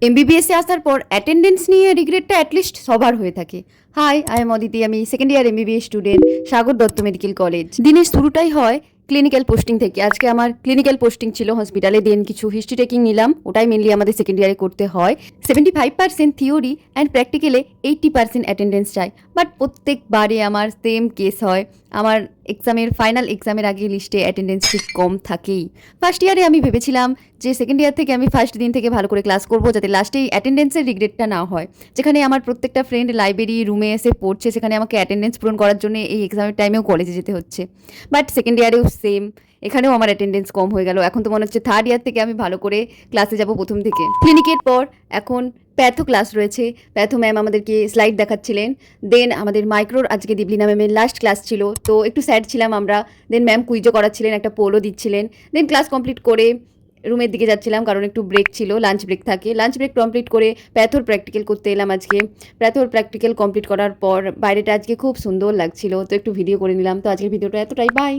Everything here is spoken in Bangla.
এমবিবিএসে আসার পর অ্যাটেন্ডেন্স নিয়ে রিগ্রেটটা অ্যাটলিস্ট সবার হয়ে থাকে। হাই, আই এম অদিতি, আমি second year MBBS student, Sagar Dutta medical college. দিনের শুরুটাই হয় ক্লিনিক্যাল পোস্টিং থেকে। আজকে আমার ক্লিনিক্যাল পোস্টিং ছিল হসপিটালে, দেন কিছু হিস্ট্রি টেকিং নিলাম, ওটাই মেনলি আমাদের সেকেন্ড ইয়ারে করতে হয়। 75% থিওরি অ্যান্ড প্র্যাকটিক্যালে 80% অ্যাটেন্ডেন্স চাই। বাট প্রত্যেকবারে আমার সেম কেস হয়, আমার ফাইনাল এক্সামের আগে লিস্টে অ্যাটেন্ডেন্স ঠিক কম থাকেই। ফার্স্ট ইয়ারে আমি ভেবেছিলাম যে সেকেন্ড ইয়ার থেকে আমি ফার্স্ট দিন থেকে ভালো করে ক্লাস করবো, যাতে লাস্টে অ্যাটেন্ডেন্সের রিগ্রেটটা না হয়। যেখানে আমার প্রত্যেকটা ফ্রেন্ড লাইব্রেরি রুমে এসে পড়ছে, সেখানে আমাকে অ্যাটেন্ডেন্স পূরণ করার জন্য এই এক্সামের টাইমেও কলেজে যেতে হচ্ছে। বাট সেকেন্ড ইয়ারেও সেম, এখানেও আমার অ্যাটেন্ডেন্স কম হয়ে গেল। এখন তো মনে হচ্ছে থার্ড ইয়ার থেকে আমি ভালো করে ক্লাসে যাব প্রথম থেকে। ক্লিনিকের পর এখন প্যাথো ক্লাস রয়েছে। প্যাথো ম্যাম আমাদেরকে স্লাইড দেখাচ্ছিলেন। দেন আমাদের মাইক্রোর আজকে দিবলিনা ম্যামের লাস্ট ক্লাস ছিল, তো একটু স্যাড ছিলাম আমরা। দেন ম্যাম কুইজও করাচ্ছিলেন, একটা পোলও দিচ্ছিলেন। দেন ক্লাস কমপ্লিট করে রুমের দিকে যাচ্ছিলাম, কারণ একটু ব্রেক ছিল, লাঞ্চ ব্রেক থাকে। লাঞ্চ ব্রেক কমপ্লিট করে প্যাথোর প্র্যাকটিক্যাল করতে এলাম আজকে। প্যাথোর প্র্যাকটিক্যাল কমপ্লিট করার পর বাইরেটা আজকে খুব সুন্দর লাগছিল, তো একটু ভিডিও করে নিলাম। তো আজকের ভিডিওটা এতটাই, বাই।